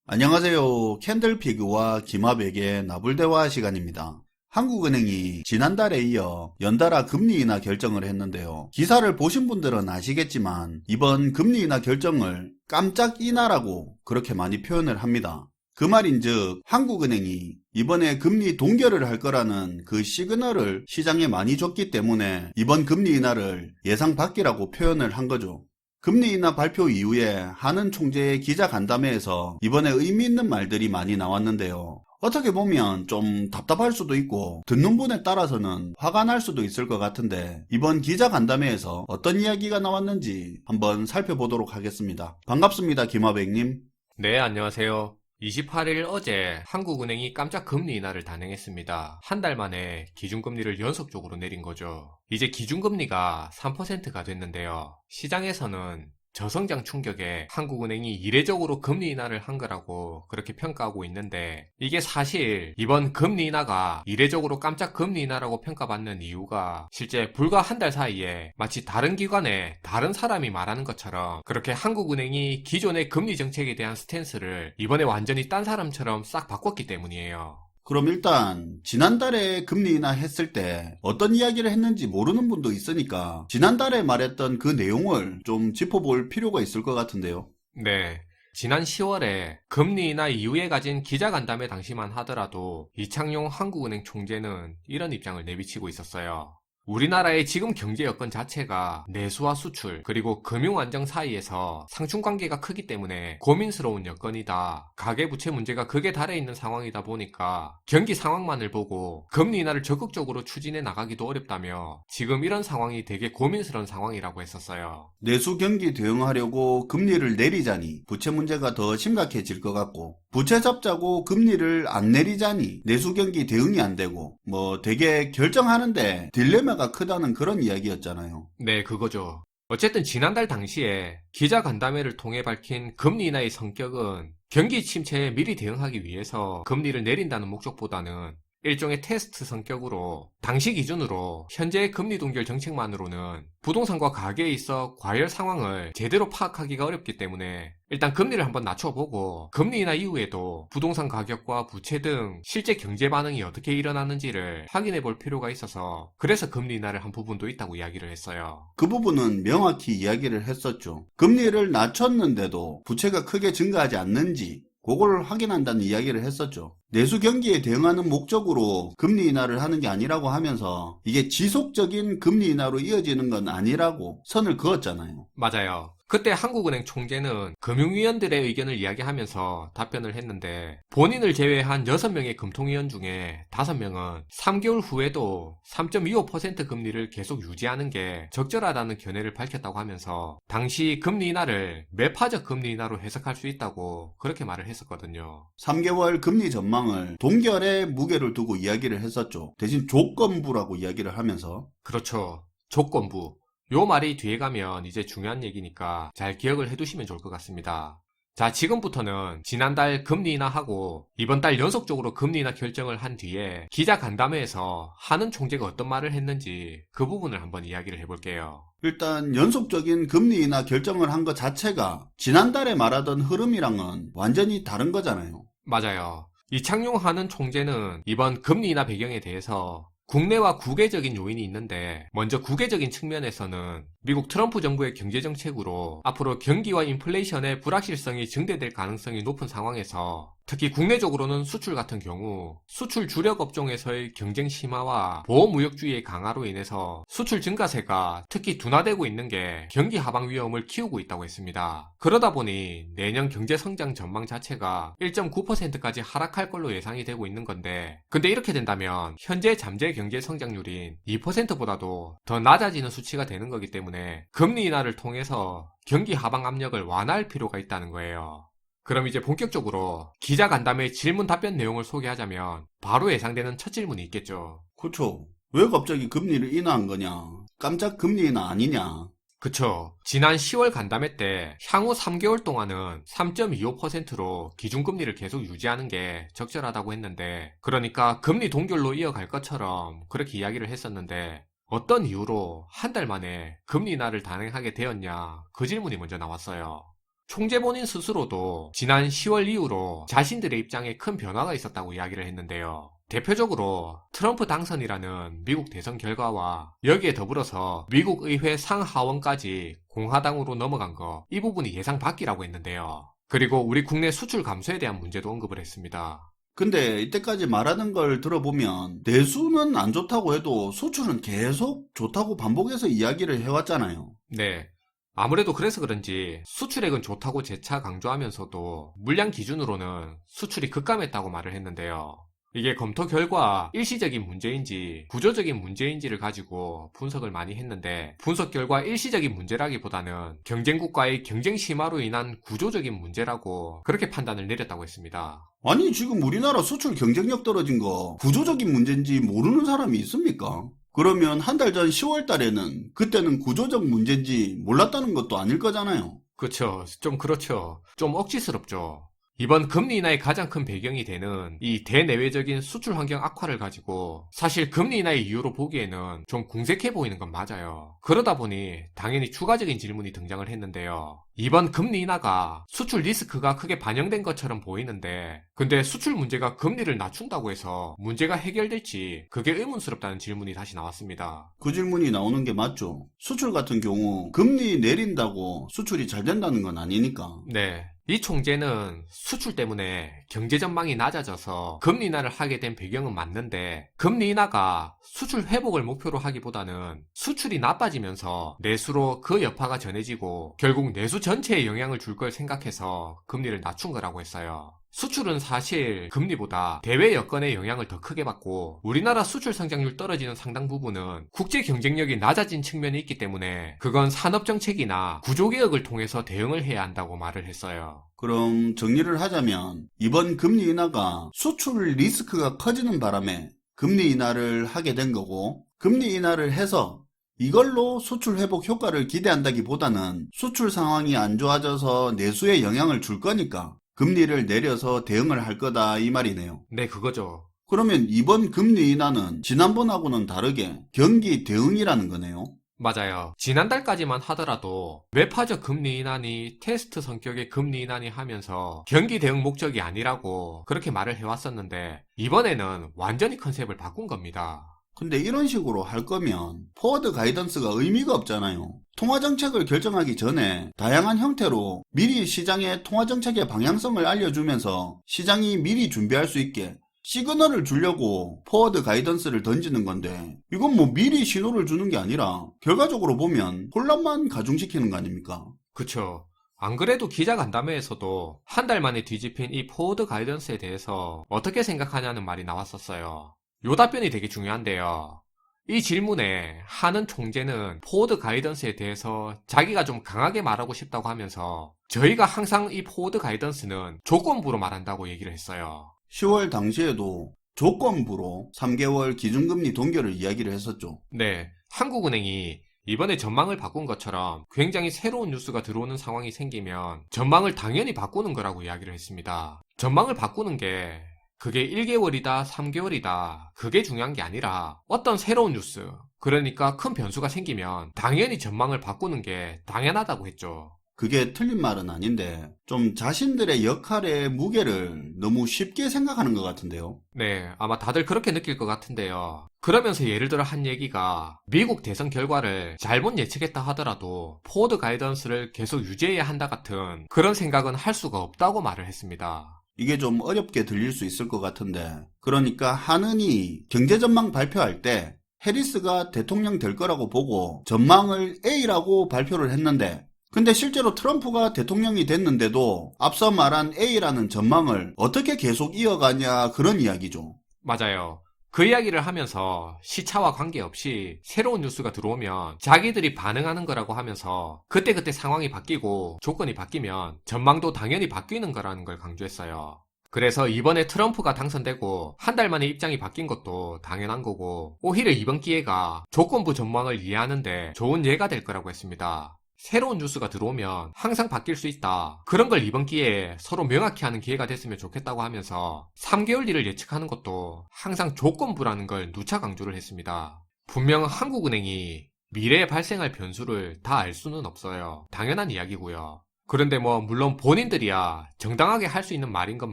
안녕하세요. 캔들피그와 김하백의 나불대화 시간입니다. 한국은행이 지난달에 이어 연달아 금리 인하 결정을 했는데요. 기사를 보신 분들은 아시겠지만 이번 금리 인하 결정을 깜짝 인하라고 그렇게 많이 표현을 합니다. 그 말인즉 한국은행이 이번에 금리 동결을 할 거라는 그 시그널을 시장에 많이 줬기 때문에 이번 금리 인하를 예상 밖이라고 표현을 한 거죠. 금리 인하 발표 이후에 한은 총재의 기자간담회에서 이번에 의미 있는 말들이 많이 나왔는데요. 어떻게 보면 좀 답답할 수도 있고 듣는 분에 따라서는 화가 날 수도 있을 것 같은데 이번 기자간담회에서 어떤 이야기가 나왔는지 한번 살펴보도록 하겠습니다. 반갑습니다, 김하백님. 네, 안녕하세요. 28일 어제 한국은행이 깜짝 금리 인하를 단행했습니다. 한 달 만에 기준금리를 연속적으로 내린 거죠. 이제 기준금리가 3%가 됐는데요. 시장에서는 저성장 충격에 한국은행이 이례적으로 금리 인하를 한 거라고 그렇게 평가하고 있는데, 이게 사실 이번 금리 인하가 이례적으로 깜짝 금리 인하라고 평가받는 이유가 실제 불과 한 달 사이에 마치 다른 기관에 다른 사람이 말하는 것처럼 그렇게 한국은행이 기존의 금리 정책에 대한 스탠스를 이번에 완전히 딴 사람처럼 싹 바꿨기 때문이에요. 그럼 일단 지난달에 금리 인하 했을 때 어떤 이야기를 했는지 모르는 분도 있으니까 지난달에 말했던 그 내용을 좀 짚어볼 필요가 있을 것 같은데요. 네. 지난 10월에 금리 인하 이후에 가진 기자간담회 당시만 하더라도 이창용 한국은행 총재는 이런 입장을 내비치고 있었어요. 우리나라의 지금 경제 여건 자체가 내수와 수출 그리고 금융 안정 사이에서 상충관계가 크기 때문에 고민스러운 여건이다. 가계부채 문제가 극에 달해 있는 상황이다 보니까 경기 상황만을 보고 금리 인하를 적극적으로 추진해 나가기도 어렵다며 지금 이런 상황이 되게 고민스러운 상황이라고 했었어요. 내수 경기 대응하려고 금리를 내리자니 부채 문제가 더 심각해질 것 같고, 부채 잡자고 금리를 안 내리자니 내수 경기 대응이 안 되고, 되게 결정하는데 딜레마가 크다는 그런 이야기였잖아요. 네, 그거죠. 어쨌든 지난달 당시에 기자간담회를 통해 밝힌 금리 인하의 성격은 경기 침체에 미리 대응하기 위해서 금리를 내린다는 목적보다는 일종의 테스트 성격으로 당시 기준으로 현재의 금리 동결 정책만으로는 부동산과 가계에 있어 과열 상황을 제대로 파악하기가 어렵기 때문에 일단 금리를 한번 낮춰보고 금리 인하 이후에도 부동산 가격과 부채 등 실제 경제 반응이 어떻게 일어나는지를 확인해 볼 필요가 있어서 그래서 금리 인하를 한 부분도 있다고 이야기를 했어요. 그 부분은 명확히 이야기를 했었죠. 금리를 낮췄는데도 부채가 크게 증가하지 않는지 그걸 확인한다는 이야기를 했었죠. 내수 경기에 대응하는 목적으로 금리 인하를 하는 게 아니라고 하면서 이게 지속적인 금리 인하로 이어지는 건 아니라고 선을 그었잖아요. 맞아요. 그때 한국은행 총재는 금융위원들의 의견을 이야기하면서 답변을 했는데, 본인을 제외한 6명의 금통위원 중에 5명은 3개월 후에도 3.25% 금리를 계속 유지하는 게 적절하다는 견해를 밝혔다고 하면서 당시 금리 인하를 매파적 금리 인하로 해석할 수 있다고 그렇게 말을 했었거든요. 3개월 금리 전망을 동결에 무게를 두고 이야기를 했었죠. 대신 조건부라고 이야기를 하면서. 그렇죠. 조건부. 요 말이 뒤에 가면 이제 중요한 얘기니까 잘 기억을 해두시면 좋을 것 같습니다. 자, 지금부터는 지난달 금리 인하하고 이번 달 연속적으로 금리 인하 결정을 한 뒤에 기자간담회에서 한은 총재가 어떤 말을 했는지 그 부분을 한번 이야기를 해볼게요. 일단 연속적인 금리 인하 결정을 한 것 자체가 지난달에 말하던 흐름이랑은 완전히 다른 거잖아요. 맞아요. 이창용 한은 총재는 이번 금리 인하 배경에 대해서 국내와 국외적인 요인이 있는데, 먼저 국외적인 측면에서는 미국 트럼프 정부의 경제정책으로 앞으로 경기와 인플레이션의 불확실성이 증대될 가능성이 높은 상황에서 특히 국내적으로는 수출 같은 경우 수출 주력 업종에서의 경쟁 심화와 보호무역주의의 강화로 인해서 수출 증가세가 특히 둔화되고 있는 게 경기 하방 위험을 키우고 있다고 했습니다. 그러다 보니 내년 경제 성장 전망 자체가 1.9%까지 하락할 걸로 예상이 되고 있는 건데, 근데 이렇게 된다면 현재 잠재 경제 성장률인 2%보다도 더 낮아지는 수치가 되는 거기 때문에 금리 인하를 통해서 경기 하방 압력을 완화할 필요가 있다는 거예요. 그럼 이제 본격적으로 기자간담회 질문 답변 내용을 소개하자면 바로 예상되는 첫 질문이 있겠죠. 그쵸. 왜 갑자기 금리를 인하한 거냐? 깜짝 금리 인하 아니냐? 그쵸. 지난 10월 간담회 때 향후 3개월 동안은 3.25%로 기준금리를 계속 유지하는 게 적절하다고 했는데, 그러니까 금리 동결로 이어갈 것처럼 그렇게 이야기를 했었는데, 어떤 이유로 한 달 만에 금리 인하를 단행하게 되었냐, 그 질문이 먼저 나왔어요. 총재 본인 스스로도 지난 10월 이후로 자신들의 입장에 큰 변화가 있었다고 이야기를 했는데요. 대표적으로 트럼프 당선이라는 미국 대선 결과와 여기에 더불어서 미국 의회 상하원까지 공화당으로 넘어간 거, 이 부분이 예상 밖이라고 했는데요. 그리고 우리 국내 수출 감소에 대한 문제도 언급을 했습니다. 근데 이때까지 말하는 걸 들어보면 내수는 안 좋다고 해도 수출은 계속 좋다고 반복해서 이야기를 해왔잖아요. 네. 아무래도 그래서 그런지 수출액은 좋다고 재차 강조하면서도 물량 기준으로는 수출이 급감했다고 말을 했는데요. 이게 검토 결과 일시적인 문제인지 구조적인 문제인지를 가지고 분석을 많이 했는데, 분석 결과 일시적인 문제라기보다는 경쟁국과의 경쟁 심화로 인한 구조적인 문제라고 그렇게 판단을 내렸다고 했습니다. 아니 지금 우리나라 수출 경쟁력 떨어진 거 구조적인 문제인지 모르는 사람이 있습니까? 그러면 한 달 전 10월 달에는 그때는 구조적 문제인지 몰랐다는 것도 아닐 거잖아요. 그쵸. 좀 그렇죠. 좀 억지스럽죠. 이번 금리 인하의 가장 큰 배경이 되는 이 대내외적인 수출 환경 악화를 가지고 사실 금리 인하의 이유로 보기에는 좀 궁색해 보이는 건 맞아요. 그러다 보니 당연히 추가적인 질문이 등장을 했는데요. 이번 금리 인하가 수출 리스크가 크게 반영된 것처럼 보이는데, 근데 수출 문제가 금리를 낮춘다고 해서 문제가 해결될지 그게 의문스럽다는 질문이 다시 나왔습니다. 그 질문이 나오는 게 맞죠. 수출 같은 경우 금리 내린다고 수출이 잘 된다는 건 아니니까. 네. 이 총재는 수출 때문에 경제 전망이 낮아져서 금리 인하를 하게 된 배경은 맞는데, 금리 인하가 수출 회복을 목표로 하기보다는 수출이 나빠지면서 내수로 그 여파가 전해지고 결국 내수 전체에 영향을 줄 걸 생각해서 금리를 낮춘 거라고 했어요. 수출은 사실 금리보다 대외 여건의 영향을 더 크게 받고, 우리나라 수출 성장률 떨어지는 상당 부분은 국제 경쟁력이 낮아진 측면이 있기 때문에 그건 산업정책이나 구조개혁을 통해서 대응을 해야 한다고 말을 했어요. 그럼 정리를 하자면 이번 금리 인하가 수출 리스크가 커지는 바람에 금리 인하를 하게 된 거고, 금리 인하를 해서 이걸로 수출 회복 효과를 기대한다기보다는 수출 상황이 안 좋아져서 내수에 영향을 줄 거니까 금리를 내려서 대응을 할 거다 이 말이네요. 네, 그거죠. 그러면 이번 금리 인하는 지난번하고는 다르게 경기 대응이라는 거네요. 맞아요. 지난달까지만 하더라도 외파적 금리 인하니 테스트 성격의 금리 인하니 하면서 경기 대응 목적이 아니라고 그렇게 말을 해왔었는데, 이번에는 완전히 컨셉을 바꾼 겁니다. 근데 이런 식으로 할 거면 포워드 가이던스가 의미가 없잖아요. 통화정책을 결정하기 전에 다양한 형태로 미리 시장에 통화정책의 방향성을 알려주면서 시장이 미리 준비할 수 있게 시그널을 주려고 포워드 가이던스를 던지는 건데, 이건 뭐 미리 신호를 주는 게 아니라 결과적으로 보면 혼란만 가중시키는 거 아닙니까? 그쵸. 안 그래도 기자간담회에서도 한 달 만에 뒤집힌 이 포워드 가이던스에 대해서 어떻게 생각하냐는 말이 나왔었어요. 요 답변이 되게 중요한데요. 이 질문에 하는 총재는 포워드 가이던스에 대해서 자기가 좀 강하게 말하고 싶다고 하면서, 저희가 항상 이 포워드 가이던스는 조건부로 말한다고 얘기를 했어요. 10월 당시에도 조건부로 3개월 기준금리 동결을 이야기를 했었죠. 네, 한국은행이 이번에 전망을 바꾼 것처럼 굉장히 새로운 뉴스가 들어오는 상황이 생기면 전망을 당연히 바꾸는 거라고 이야기를 했습니다. 전망을 바꾸는 게 그게 1개월이다, 3개월이다, 그게 중요한 게 아니라 어떤 새로운 뉴스, 그러니까 큰 변수가 생기면 당연히 전망을 바꾸는 게 당연하다고 했죠. 그게 틀린 말은 아닌데 좀 자신들의 역할의 무게를 너무 쉽게 생각하는 것 같은데요. 네, 아마 다들 그렇게 느낄 것 같은데요. 그러면서 예를 들어 한 얘기가, 미국 대선 결과를 잘못 예측했다 하더라도 포워드 가이던스를 계속 유지해야 한다 같은 그런 생각은 할 수가 없다고 말을 했습니다. 이게 좀 어렵게 들릴 수 있을 것 같은데, 그러니까 하느니 경제 전망 발표할 때 해리스가 대통령 될 거라고 보고 전망을 A라고 발표를 했는데, 근데 실제로 트럼프가 대통령이 됐는데도 앞서 말한 A라는 전망을 어떻게 계속 이어가냐, 그런 이야기죠. 맞아요. 그 이야기를 하면서 시차와 관계없이 새로운 뉴스가 들어오면 자기들이 반응하는 거라고 하면서 그때그때 상황이 바뀌고 조건이 바뀌면 전망도 당연히 바뀌는 거라는 걸 강조했어요. 그래서 이번에 트럼프가 당선되고 한 달 만에 입장이 바뀐 것도 당연한 거고, 오히려 이번 기회가 조건부 전망을 이해하는데 좋은 예가 될 거라고 했습니다. 새로운 뉴스가 들어오면 항상 바뀔 수 있다. 그런 걸 이번 기회에 서로 명확히 하는 기회가 됐으면 좋겠다고 하면서 3개월 뒤를 예측하는 것도 항상 조건부라는 걸 누차 강조를 했습니다. 분명 한국은행이 미래에 발생할 변수를 다 알 수는 없어요. 당연한 이야기고요. 그런데 물론 본인들이야 정당하게 할 수 있는 말인 건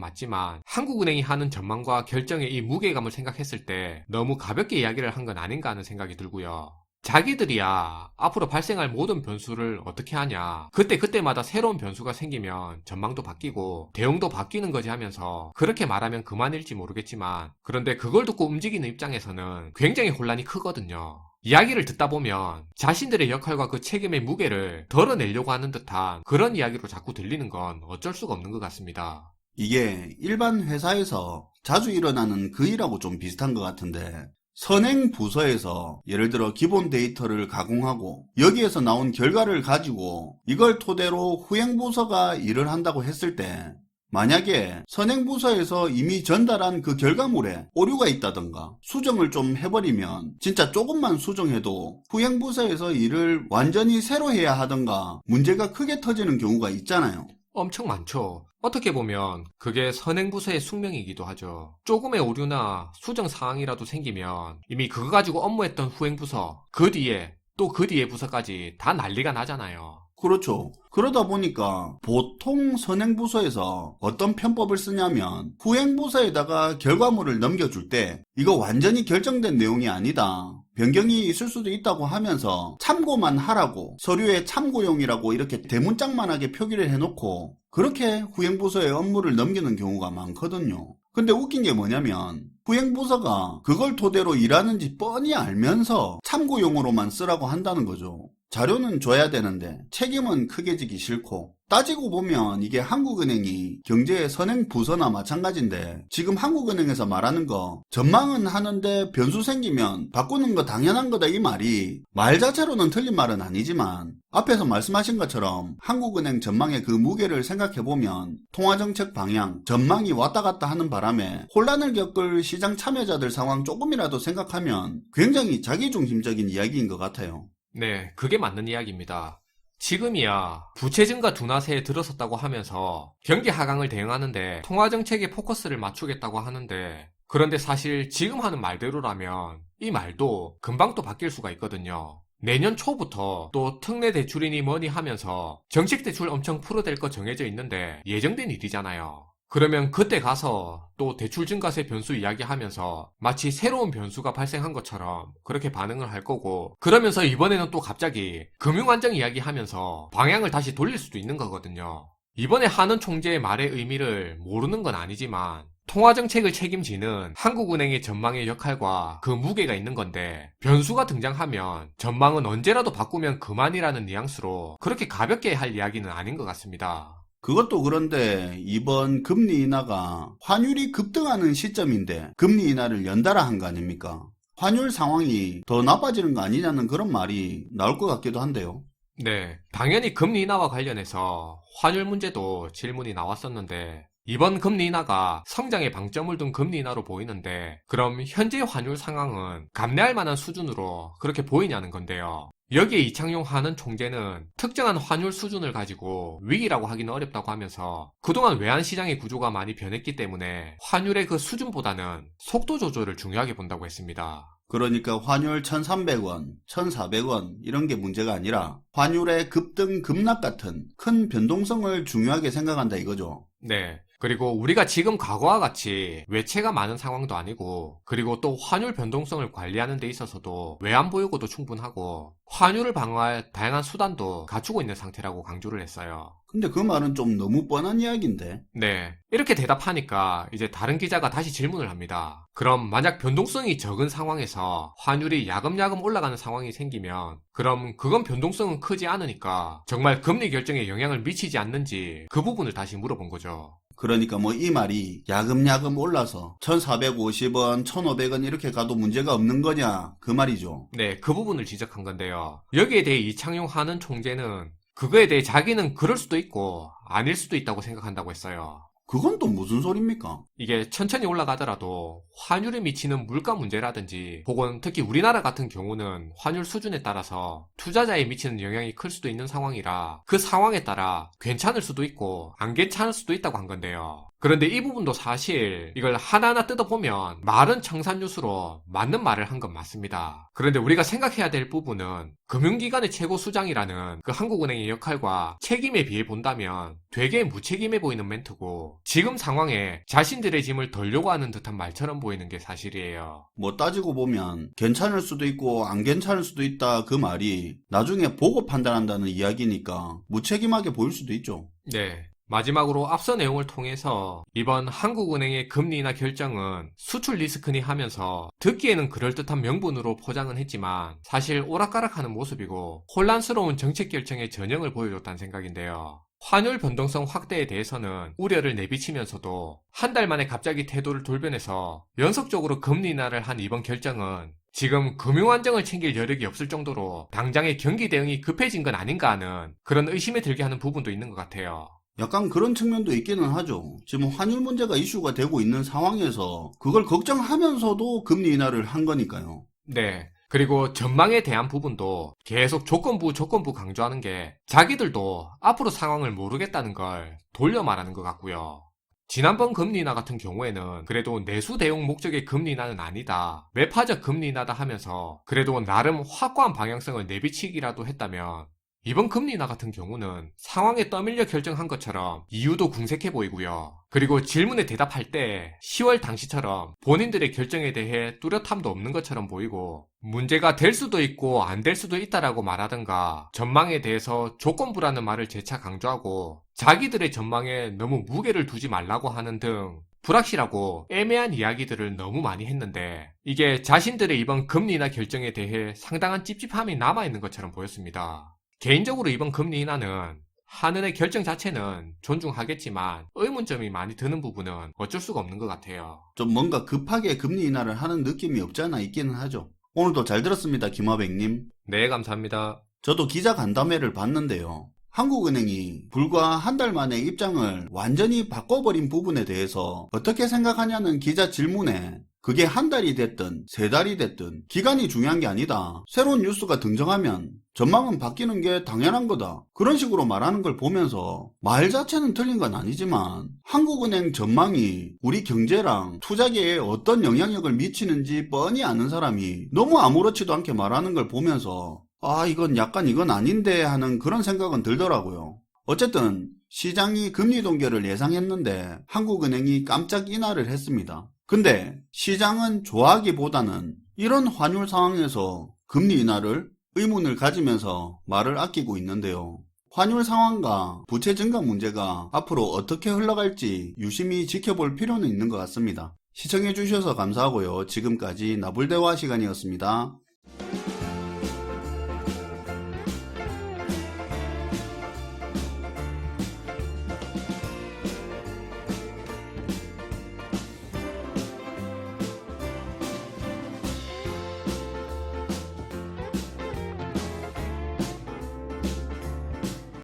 맞지만 한국은행이 하는 전망과 결정의 이 무게감을 생각했을 때 너무 가볍게 이야기를 한 건 아닌가 하는 생각이 들고요. 자기들이야 앞으로 발생할 모든 변수를 어떻게 하냐, 그때마다 새로운 변수가 생기면 전망도 바뀌고 대응도 바뀌는 거지 하면서 그렇게 말하면 그만일지 모르겠지만, 그런데 그걸 듣고 움직이는 입장에서는 굉장히 혼란이 크거든요. 이야기를 듣다 보면 자신들의 역할과 그 책임의 무게를 덜어내려고 하는 듯한 그런 이야기로 자꾸 들리는 건 어쩔 수가 없는 것 같습니다. 이게 일반 회사에서 자주 일어나는 그 일하고 좀 비슷한 것 같은데, 선행 부서에서 예를 들어 기본 데이터를 가공하고 여기에서 나온 결과를 가지고 이걸 토대로 후행 부서가 일을 한다고 했을 때, 만약에 선행 부서에서 이미 전달한 그 결과물에 오류가 있다던가 수정을 좀 해버리면, 진짜 조금만 수정해도 후행 부서에서 일을 완전히 새로 해야 하던가 문제가 크게 터지는 경우가 있잖아요. 엄청 많죠. 어떻게 보면 그게 선행부서의 숙명이기도 하죠. 조금의 오류나 수정 사항이라도 생기면 이미 그거 가지고 업무했던 후행부서, 그 뒤에 또 그 뒤에 부서까지 다 난리가 나잖아요. 그렇죠. 그러다 보니까 보통 선행부서에서 어떤 편법을 쓰냐면, 후행부서에다가 결과물을 넘겨줄 때 이거 완전히 결정된 내용이 아니다, 변경이 있을 수도 있다고 하면서 참고만 하라고 서류에 참고용이라고 이렇게 대문짝만하게 표기를 해놓고 그렇게 후행부서에 업무를 넘기는 경우가 많거든요. 근데 웃긴 게 뭐냐면, 후행부서가 그걸 토대로 일하는지 뻔히 알면서 참고용으로만 쓰라고 한다는 거죠. 자료는 줘야 되는데 책임은 크게 지기 싫고. 따지고 보면 이게 한국은행이 경제의 선행 부서나 마찬가지인데, 지금 한국은행에서 말하는 거 전망은 하는데 변수 생기면 바꾸는 거 당연한 거다 이 말이 말 자체로는 틀린 말은 아니지만, 앞에서 말씀하신 것처럼 한국은행 전망의 그 무게를 생각해보면 통화정책 방향, 전망이 왔다 갔다 하는 바람에 혼란을 겪을 시장 참여자들 상황 조금이라도 생각하면 굉장히 자기중심적인 이야기인 것 같아요. 네, 그게 맞는 이야기입니다. 지금이야 부채 증가 둔화세에 들어섰다고 하면서 경기 하강을 대응하는데 통화정책에 포커스를 맞추겠다고 하는데, 그런데 사실 지금 하는 말대로라면 이 말도 금방 또 바뀔 수가 있거든요. 내년 초부터 또 특례 대출이니 뭐니 하면서 정책 대출 엄청 풀어댈 거 정해져 있는데 예정된 일이잖아요. 그러면 그때 가서 또 대출 증가세 변수 이야기하면서 마치 새로운 변수가 발생한 것처럼 그렇게 반응을 할 거고, 그러면서 이번에는 또 갑자기 금융안정 이야기하면서 방향을 다시 돌릴 수도 있는 거거든요. 이번에 하는 총재의 말의 의미를 모르는 건 아니지만 통화정책을 책임지는 한국은행의 전망의 역할과 그 무게가 있는 건데, 변수가 등장하면 전망은 언제라도 바꾸면 그만이라는 뉘앙스로 그렇게 가볍게 할 이야기는 아닌 것 같습니다. 그것도 그런데 이번 금리 인하가 환율이 급등하는 시점인데 금리 인하를 연달아 한 거 아닙니까? 환율 상황이 더 나빠지는 거 아니냐는 그런 말이 나올 것 같기도 한데요. 네, 당연히 금리 인하와 관련해서 환율 문제도 질문이 나왔었는데, 이번 금리 인하가 성장에 방점을 둔 금리 인하로 보이는데, 그럼 현재 환율 상황은 감내할 만한 수준으로 그렇게 보이냐는 건데요. 여기에 이창용 하는 총재는 특정한 환율 수준을 가지고 위기라고 하기는 어렵다고 하면서, 그동안 외환시장의 구조가 많이 변했기 때문에 환율의 그 수준보다는 속도 조절을 중요하게 본다고 했습니다. 그러니까 환율 1300원, 1400원 이런 게 문제가 아니라 환율의 급등, 급락 같은 큰 변동성을 중요하게 생각한다 이거죠. 네. 그리고 우리가 지금 과거와 같이 외채가 많은 상황도 아니고, 그리고 또 환율 변동성을 관리하는 데 있어서도 외환 보유고도 충분하고 환율을 방어할 다양한 수단도 갖추고 있는 상태라고 강조를 했어요. 근데 그 말은 좀 너무 뻔한 이야기인데. 네, 이렇게 대답하니까 이제 다른 기자가 다시 질문을 합니다. 그럼 만약 변동성이 적은 상황에서 환율이 야금야금 올라가는 상황이 생기면 그럼 그건 변동성은 크지 않으니까 정말 금리 결정에 영향을 미치지 않는지, 그 부분을 다시 물어본 거죠. 그러니까 뭐 이 말이 야금야금 올라서 1450원, 1500원 이렇게 가도 문제가 없는 거냐 그 말이죠. 네, 그 부분을 지적한 건데요. 여기에 대해 이창용 하는 총재는 그거에 대해 자기는 그럴 수도 있고 아닐 수도 있다고 생각한다고 했어요. 그건 또 무슨 소리입니까? 이게 천천히 올라가더라도 환율에 미치는 물가 문제라든지, 혹은 특히 우리나라 같은 경우는 환율 수준에 따라서 투자자에 미치는 영향이 클 수도 있는 상황이라 그 상황에 따라 괜찮을 수도 있고 안 괜찮을 수도 있다고 한 건데요. 그런데 이 부분도 사실 이걸 하나하나 뜯어보면 말은 청산유수로 맞는 말을 한 건 맞습니다. 그런데 우리가 생각해야 될 부분은 금융기관의 최고 수장이라는 그 한국은행의 역할과 책임에 비해 본다면 되게 무책임해 보이는 멘트고 지금 상황에 자신들의 짐을 덜려고 하는 듯한 말처럼 보이는 게 사실이에요. 뭐 따지고 보면 괜찮을 수도 있고 안 괜찮을 수도 있다 그 말이 나중에 보고 판단한다는 이야기니까 무책임하게 보일 수도 있죠. 네. 마지막으로 앞서 내용을 통해서 이번 한국은행의 금리 인하 결정은 수출 리스크니 하면서 듣기에는 그럴듯한 명분으로 포장은 했지만 사실 오락가락하는 모습이고 혼란스러운 정책 결정의 전형을 보여줬다는 생각인데요. 환율 변동성 확대에 대해서는 우려를 내비치면서도 한 달 만에 갑자기 태도를 돌변해서 연속적으로 금리 인하를 한 이번 결정은 지금 금융안정을 챙길 여력이 없을 정도로 당장의 경기 대응이 급해진 건 아닌가 하는 그런 의심이 들게 하는 부분도 있는 것 같아요. 약간 그런 측면도 있기는 하죠. 지금 환율 문제가 이슈가 되고 있는 상황에서 그걸 걱정하면서도 금리 인하를 한 거니까요. 네. 그리고 전망에 대한 부분도 계속 조건부 강조하는 게 자기들도 앞으로 상황을 모르겠다는 걸 돌려 말하는 것 같고요. 지난번 금리 인하 같은 경우에는 그래도 내수 대응 목적의 금리 인하는 아니다. 매파적 금리 인하다 하면서 그래도 나름 확고한 방향성을 내비치기라도 했다면 이번 금리 인하 같은 경우는 상황에 떠밀려 결정한 것처럼 이유도 궁색해 보이고요. 그리고 질문에 대답할 때 10월 당시처럼 본인들의 결정에 대해 뚜렷함도 없는 것처럼 보이고 문제가 될 수도 있고 안 될 수도 있다라고 말하든가 전망에 대해서 조건부라는 말을 재차 강조하고 자기들의 전망에 너무 무게를 두지 말라고 하는 등 불확실하고 애매한 이야기들을 너무 많이 했는데 이게 자신들의 이번 금리 인하 결정에 대해 상당한 찝찝함이 남아있는 것처럼 보였습니다. 개인적으로 이번 금리 인하는 한은의 결정 자체는 존중하겠지만 의문점이 많이 드는 부분은 어쩔 수가 없는 것 같아요. 좀 뭔가 급하게 금리 인하를 하는 느낌이 없지 않아 있기는 하죠. 오늘도 잘 들었습니다, 김화백님. 네, 감사합니다. 저도 기자 간담회를 봤는데요. 한국은행이 불과 한 달 만에 입장을 완전히 바꿔버린 부분에 대해서 어떻게 생각하냐는 기자 질문에 그게 한 달이 됐든 세 달이 됐든 기간이 중요한 게 아니다. 새로운 뉴스가 등장하면 전망은 바뀌는 게 당연한 거다. 그런 식으로 말하는 걸 보면서 말 자체는 틀린 건 아니지만 한국은행 전망이 우리 경제랑 투자계에 어떤 영향력을 미치는지 뻔히 아는 사람이 너무 아무렇지도 않게 말하는 걸 보면서 이건 약간 이건 아닌데 하는 그런 생각은 들더라고요. 어쨌든 시장이 금리 동결을 예상했는데 한국은행이 깜짝 인하를 했습니다. 근데 시장은 좋아하기보다는 이런 환율 상황에서 금리 인하를 의문을 가지면서 말을 아끼고 있는데요. 환율 상황과 부채 증가 문제가 앞으로 어떻게 흘러갈지 유심히 지켜볼 필요는 있는 것 같습니다. 시청해주셔서 감사하고요. 지금까지 나불대화 시간이었습니다.